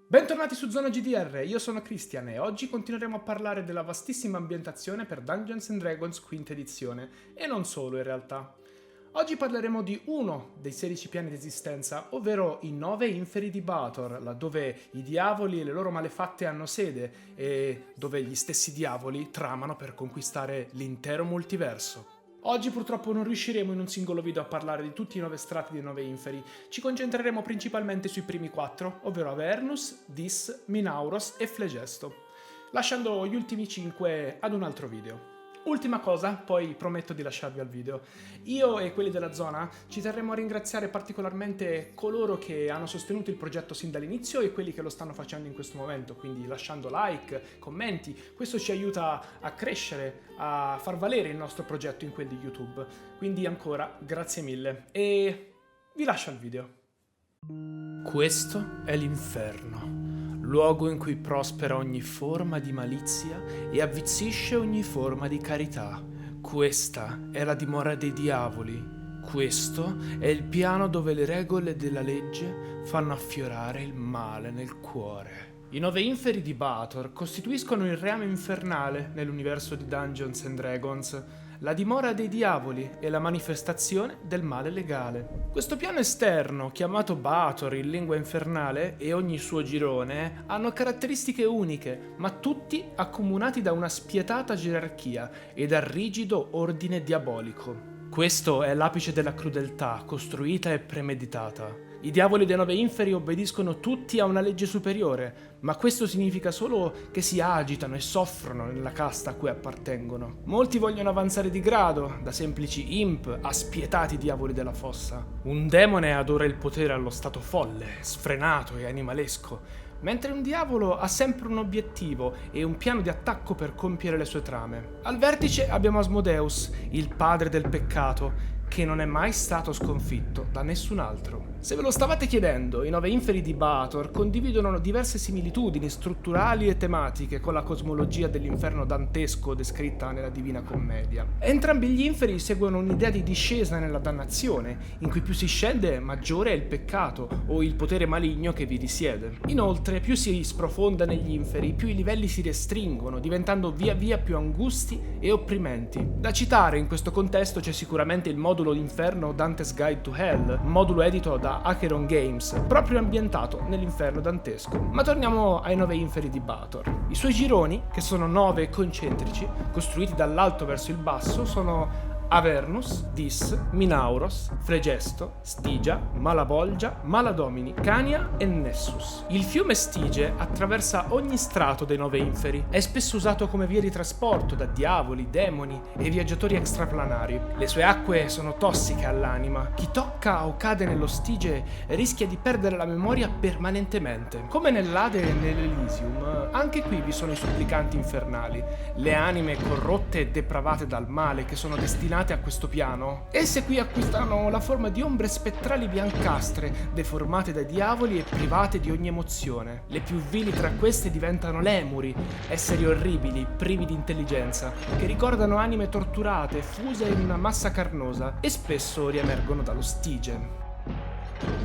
Bentornati su Zona GDR, io sono Christian e oggi continueremo a parlare della vastissima ambientazione per Dungeons & Dragons quinta edizione, e non solo in realtà. Oggi parleremo di uno dei 16 piani di esistenza, ovvero i 9 inferi di Baator, laddove i diavoli e le loro malefatte hanno sede e dove gli stessi diavoli tramano per conquistare l'intero multiverso. Oggi purtroppo non riusciremo in un singolo video a parlare di tutti i 9 strati dei 9 inferi, ci concentreremo principalmente sui primi 4, ovvero Avernus, Dis, Minauros e Flegesto, lasciando gli ultimi 5 ad un altro video. Ultima cosa, poi prometto di lasciarvi al video. Io e quelli della zona ci terremo a ringraziare particolarmente coloro che hanno sostenuto il progetto sin dall'inizio e quelli che lo stanno facendo in questo momento, quindi lasciando like, commenti. Questo ci aiuta a crescere, a far valere il nostro progetto in quel di YouTube. Quindi ancora, grazie mille. E vi lascio al video. Questo è l'inferno. Luogo in cui prospera ogni forma di malizia e avvizzisce ogni forma di carità. Questa è la dimora dei diavoli. Questo è il piano dove le regole della legge fanno affiorare il male nel cuore. I 9 inferi di Baator costituiscono il reame infernale nell'universo di Dungeons & Dragons, la dimora dei diavoli e la manifestazione del male legale. Questo piano esterno, chiamato Baator in lingua infernale, e ogni suo girone hanno caratteristiche uniche, ma tutti accomunati da una spietata gerarchia e dal rigido ordine diabolico. Questo è l'apice della crudeltà, costruita e premeditata. I diavoli dei 9 inferi obbediscono tutti a una legge superiore, ma questo significa solo che si agitano e soffrono nella casta a cui appartengono. Molti vogliono avanzare di grado, da semplici imp a spietati diavoli della fossa. Un demone adora il potere allo stato folle, sfrenato e animalesco, mentre un diavolo ha sempre un obiettivo e un piano di attacco per compiere le sue trame. Al vertice abbiamo Asmodeus, il padre del peccato, che non è mai stato sconfitto da nessun altro. Se ve lo stavate chiedendo, i 9 inferi di Baator condividono diverse similitudini strutturali e tematiche con la cosmologia dell'inferno dantesco descritta nella Divina Commedia. Entrambi gli inferi seguono un'idea di discesa nella dannazione, in cui più si scende maggiore è il peccato o il potere maligno che vi risiede. Inoltre, più si sprofonda negli inferi, più i livelli si restringono, diventando via via più angusti e opprimenti. Da citare in questo contesto c'è sicuramente il modulo Inferno Dante's Guide to Hell, modulo edito da Acheron Games, proprio ambientato nell'inferno dantesco. Ma torniamo ai 9 inferi di Baator. I suoi gironi, che sono 9 concentrici, costruiti dall'alto verso il basso, sono Avernus, Dis, Minauros, Flegesto, Stygia, Malabolgia, Maladomini, Cania e Nessus. Il fiume Stige attraversa ogni strato dei 9 inferi. È spesso usato come via di trasporto da diavoli, demoni e viaggiatori extraplanari. Le sue acque sono tossiche all'anima. Chi tocca o cade nello Stige rischia di perdere la memoria permanentemente. Come nell'Ade e nell'Elysium, anche qui vi sono i supplicanti infernali, le anime corrotte e depravate dal male che sono destinate a questo piano. Esse qui acquistano la forma di ombre spettrali biancastre, deformate dai diavoli e private di ogni emozione. Le più vili tra queste diventano lemuri, esseri orribili, privi di intelligenza, che ricordano anime torturate, fuse in una massa carnosa, e spesso riemergono dallo Stige.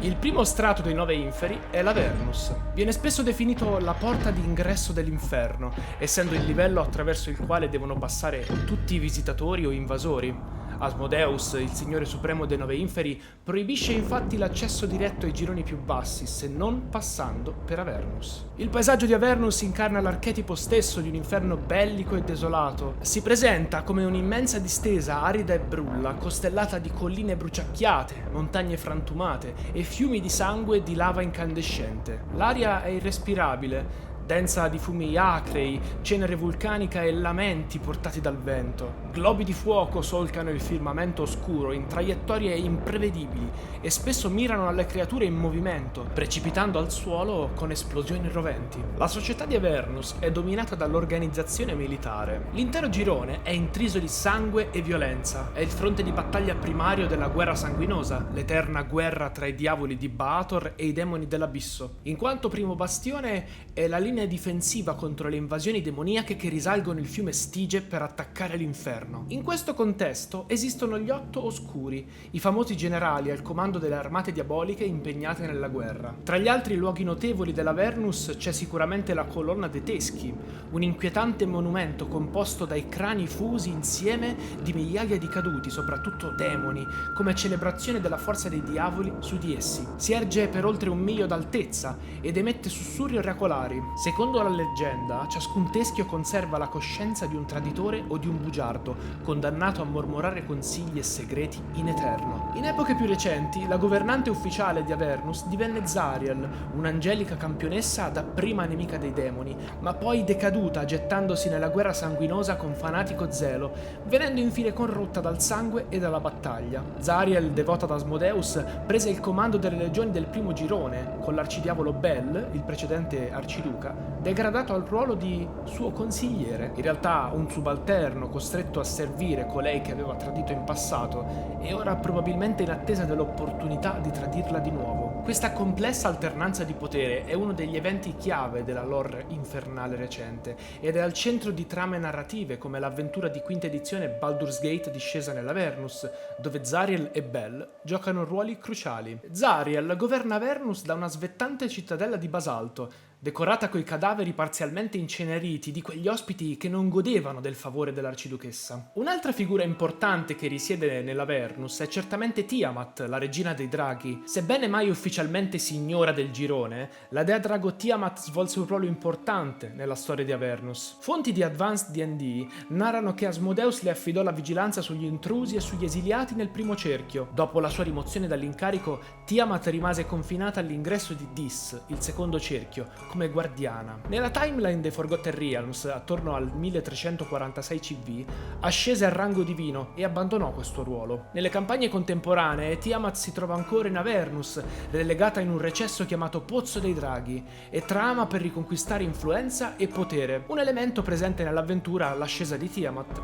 Il primo strato dei 9 inferi è l'Avernus. Viene spesso definito la porta d'ingresso dell'inferno, essendo il livello attraverso il quale devono passare tutti i visitatori o invasori. Asmodeus, il signore supremo dei 9 inferi, proibisce infatti l'accesso diretto ai gironi più bassi, se non passando per Avernus. Il paesaggio di Avernus incarna l'archetipo stesso di un inferno bellico e desolato. Si presenta come un'immensa distesa arida e brulla, costellata di colline bruciacchiate, montagne frantumate e fiumi di sangue e di lava incandescente. L'aria è irrespirabile, densa di fumi acrei, cenere vulcanica e lamenti portati dal vento. Globi di fuoco solcano il firmamento oscuro in traiettorie imprevedibili e spesso mirano alle creature in movimento, precipitando al suolo con esplosioni roventi. La società di Avernus è dominata dall'organizzazione militare. L'intero girone è intriso di sangue e violenza. È il fronte di battaglia primario della guerra sanguinosa, l'eterna guerra tra i diavoli di Baator e i demoni dell'abisso, in quanto primo bastione è la linea linea difensiva contro le invasioni demoniache che risalgono il fiume Stige per attaccare l'inferno. In questo contesto esistono gli Otto Oscuri, i famosi generali al comando delle armate diaboliche impegnate nella guerra. Tra gli altri luoghi notevoli dell'Avernus c'è sicuramente la Colonna dei Teschi, un inquietante monumento composto dai crani fusi insieme di migliaia di caduti, soprattutto demoni, come celebrazione della forza dei diavoli su di essi. Si erge per oltre 1 miglio d'altezza ed emette sussurri oracolari. Secondo la leggenda, ciascun teschio conserva la coscienza di un traditore o di un bugiardo, condannato a mormorare consigli e segreti in eterno. In epoche più recenti, la governante ufficiale di Avernus divenne Zariel, un'angelica campionessa dapprima nemica dei demoni, ma poi decaduta gettandosi nella guerra sanguinosa con fanatico zelo, venendo infine corrotta dal sangue e dalla battaglia. Zariel, devota ad Asmodeus, prese il comando delle legioni del primo girone, con l'arcidiavolo Bel, il precedente arciduca, degradato al ruolo di suo consigliere, in realtà un subalterno costretto a servire colei che aveva tradito in passato e ora probabilmente in attesa dell'opportunità di tradirla di nuovo. Questa complessa alternanza di potere è uno degli eventi chiave della lore infernale recente ed è al centro di trame narrative come l'avventura di quinta edizione Baldur's Gate discesa nell'Avernus, dove Zariel e Bel giocano ruoli cruciali. Zariel governa Avernus da una svettante cittadella di basalto, decorata coi cadaveri parzialmente inceneriti di quegli ospiti che non godevano del favore dell'arciduchessa. Un'altra figura importante che risiede nell'Avernus è certamente Tiamat, la regina dei draghi. Sebbene mai ufficialmente signora del girone, la dea drago Tiamat svolse un ruolo importante nella storia di Avernus. Fonti di Advanced D&D narrano che Asmodeus le affidò la vigilanza sugli intrusi e sugli esiliati nel primo cerchio. Dopo la sua rimozione dall'incarico, Tiamat rimase confinata all'ingresso di Dis, il secondo cerchio, come guardiana. Nella timeline dei Forgotten Realms, attorno al 1346 CV, ascese al rango divino e abbandonò questo ruolo. Nelle campagne contemporanee, Tiamat si trova ancora in Avernus, relegata in un recesso chiamato Pozzo dei Draghi, e trama per riconquistare influenza e potere, un elemento presente nell'avventura L'ascesa di Tiamat.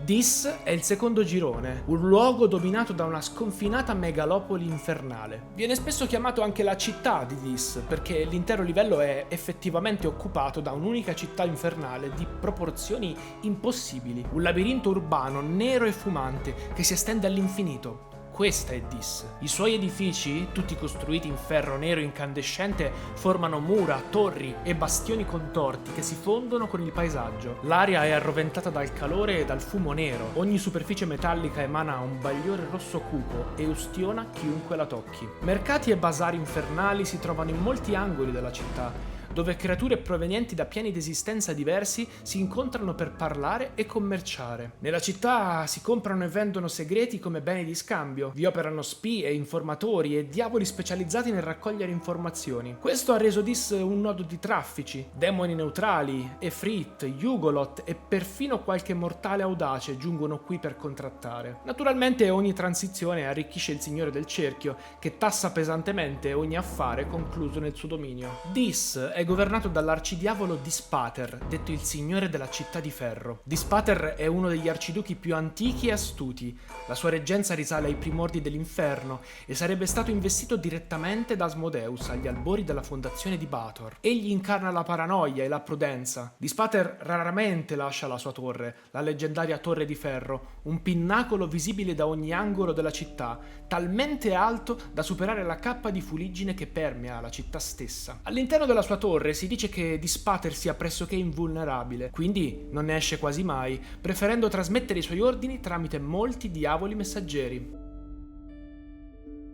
Dis è il secondo girone, un luogo dominato da una sconfinata megalopoli infernale. Viene spesso chiamato anche la città di Dis, perché l'intero livello è effettivamente occupato da un'unica città infernale di proporzioni impossibili, un labirinto urbano nero e fumante che si estende all'infinito. Questa è Dis. I suoi edifici, tutti costruiti in ferro nero incandescente, formano mura, torri e bastioni contorti che si fondono con il paesaggio. L'aria è arroventata dal calore e dal fumo nero. Ogni superficie metallica emana un bagliore rosso cupo e ustiona chiunque la tocchi. Mercati e basari infernali si trovano in molti angoli della città, dove creature provenienti da piani d'esistenza diversi si incontrano per parlare e commerciare. Nella città si comprano e vendono segreti come beni di scambio, vi operano spie, informatori e diavoli specializzati nel raccogliere informazioni. Questo ha reso Dis un nodo di traffici, demoni neutrali, Efrit, Yugoloth e perfino qualche mortale audace giungono qui per contrattare. Naturalmente ogni transizione arricchisce il Signore del Cerchio, che tassa pesantemente ogni affare concluso nel suo dominio. Dis è governato dall'arcidiavolo Dispater, detto il Signore della Città di Ferro. Dispater è uno degli arciduchi più antichi e astuti. La sua reggenza risale ai primordi dell'inferno e sarebbe stato investito direttamente da Asmodeus agli albori della fondazione di Bator. Egli incarna la paranoia e la prudenza. Dispater raramente lascia la sua torre, la leggendaria Torre di Ferro, un pinnacolo visibile da ogni angolo della città, talmente alto da superare la cappa di fuliggine che permea la città stessa. All'interno della sua torre si dice che Dispater sia pressoché invulnerabile, quindi non ne esce quasi mai, preferendo trasmettere i suoi ordini tramite molti diavoli messaggeri.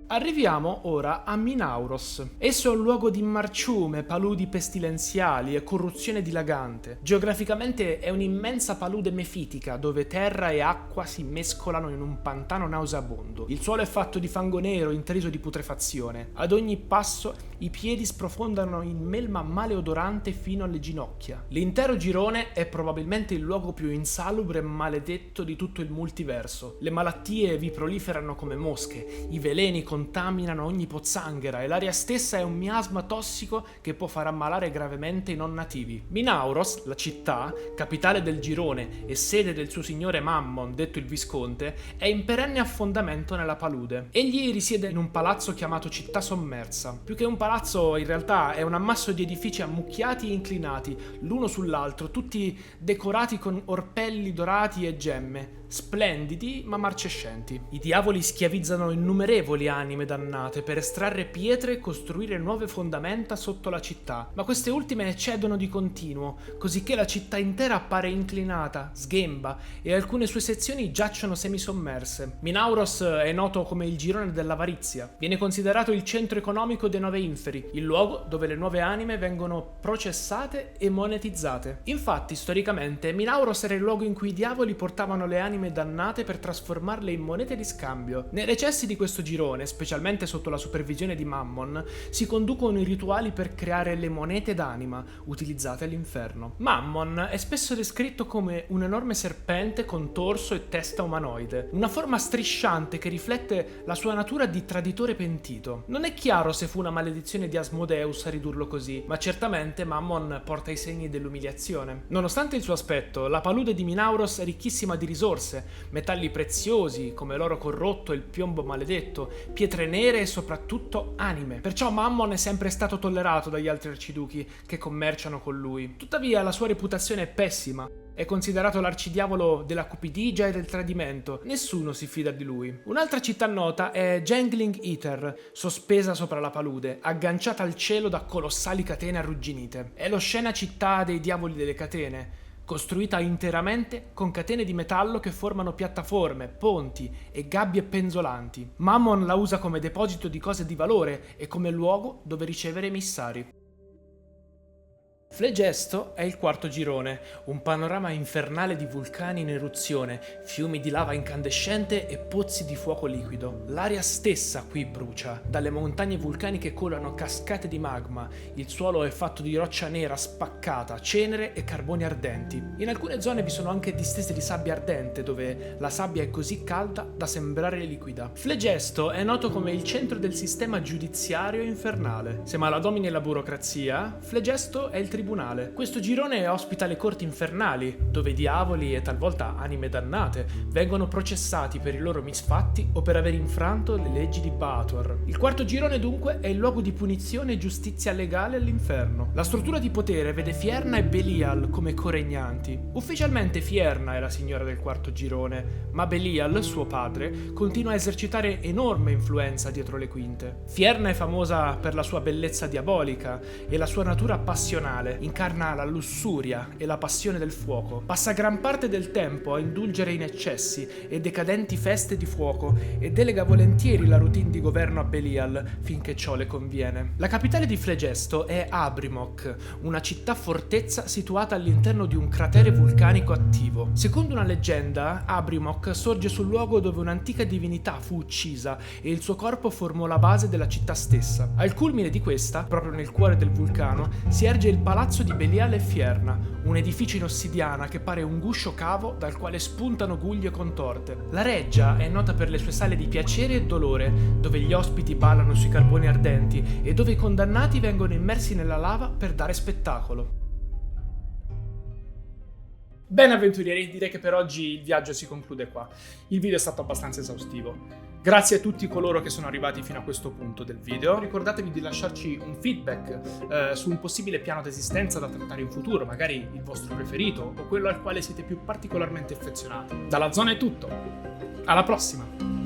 Arriviamo ora a Minauros. Esso è un luogo di marciume, paludi pestilenziali e corruzione dilagante. Geograficamente è un'immensa palude mefitica dove terra e acqua si mescolano in un pantano nauseabondo. Il suolo è fatto di fango nero intriso di putrefazione. Ad ogni passo i piedi sprofondano in melma maleodorante fino alle ginocchia. L'intero girone è probabilmente il luogo più insalubre e maledetto di tutto il multiverso. Le malattie vi proliferano come mosche, i veleni contaminano ogni pozzanghera e l'aria stessa è un miasma tossico che può far ammalare gravemente i non nativi. Minauros, la città, capitale del girone e sede del suo signore Mammon, detto il Visconte, è in perenne affondamento nella palude. Egli risiede in un palazzo chiamato Città Sommersa. Più che un palazzo, in realtà è un ammasso di edifici ammucchiati e inclinati, l'uno sull'altro, tutti decorati con orpelli dorati e gemme, splendidi ma marcescenti. I diavoli schiavizzano innumerevoli anime dannate per estrarre pietre e costruire nuove fondamenta sotto la città, ma queste ultime cedono di continuo, cosicché la città intera appare inclinata, sghemba e alcune sue sezioni giacciono semisommerse. Minauros è noto come il girone dell'avarizia. Viene considerato il centro economico dei Nove Inferi, il luogo dove le nuove anime vengono processate e monetizzate. Infatti, storicamente, Minauros era il luogo in cui i diavoli portavano le anime dannate per trasformarle in monete di scambio. Nei recessi di questo girone, specialmente sotto la supervisione di Mammon, si conducono i rituali per creare le monete d'anima utilizzate all'inferno. Mammon è spesso descritto come un enorme serpente con torso e testa umanoide, una forma strisciante che riflette la sua natura di traditore pentito. Non è chiaro se fu una maledizione di Asmodeus a ridurlo così, ma certamente Mammon porta i segni dell'umiliazione. Nonostante il suo aspetto, la palude di Minauros è ricchissima di risorse, metalli preziosi come l'oro corrotto e il piombo maledetto, pietre nere e soprattutto anime. Perciò Mammon è sempre stato tollerato dagli altri arciduchi che commerciano con lui. Tuttavia la sua reputazione è pessima. È considerato l'arcidiavolo della cupidigia e del tradimento. Nessuno si fida di lui. Un'altra città nota è Jangling Ether, sospesa sopra la palude, agganciata al cielo da colossali catene arrugginite. È l'oscena città dei diavoli delle catene, costruita interamente con catene di metallo che formano piattaforme, ponti e gabbie penzolanti. Mammon la usa come deposito di cose di valore e come luogo dove ricevere emissari. Flegesto è il quarto girone, un panorama infernale di vulcani in eruzione, fiumi di lava incandescente e pozzi di fuoco liquido. L'aria stessa qui brucia, dalle montagne vulcaniche colano cascate di magma, il suolo è fatto di roccia nera spaccata, cenere e carboni ardenti. In alcune zone vi sono anche distese di sabbia ardente, dove la sabbia è così calda da sembrare liquida. Flegesto è noto come il centro del sistema giudiziario infernale. Se maladomini la burocrazia, Flegesto è il tribunale. Questo girone ospita le corti infernali, dove diavoli e talvolta anime dannate vengono processati per i loro misfatti o per aver infranto le leggi di Baator. Il quarto girone dunque è il luogo di punizione e giustizia legale all'inferno. La struttura di potere vede Fierna e Belial come coregnanti. Ufficialmente Fierna è la signora del quarto girone, ma Belial, suo padre, continua a esercitare enorme influenza dietro le quinte. Fierna è famosa per la sua bellezza diabolica e la sua natura passionale. Incarna la lussuria e la passione del fuoco. Passa gran parte del tempo a indulgere in eccessi e decadenti feste di fuoco e delega volentieri la routine di governo a Belial finché ciò le conviene. La capitale di Flegesto è Abrimok, una città fortezza situata all'interno di un cratere vulcanico attivo. Secondo una leggenda, Abrimok sorge sul luogo dove un'antica divinità fu uccisa e il suo corpo formò la base della città stessa. Al culmine di questa, proprio nel cuore del vulcano, si erge il palazzo di Belial e Fierna, un edificio in ossidiana che pare un guscio cavo dal quale spuntano guglie contorte. La reggia è nota per le sue sale di piacere e dolore, dove gli ospiti ballano sui carboni ardenti e dove i condannati vengono immersi nella lava per dare spettacolo. Bene avventurieri, direi che per oggi il viaggio si conclude qua. Il video è stato abbastanza esaustivo. Grazie a tutti coloro che sono arrivati fino a questo punto del video. Ricordatevi di lasciarci un feedback su un possibile piano d'esistenza da trattare in futuro, magari il vostro preferito o quello al quale siete più particolarmente affezionati. Dalla zona è tutto. Alla prossima!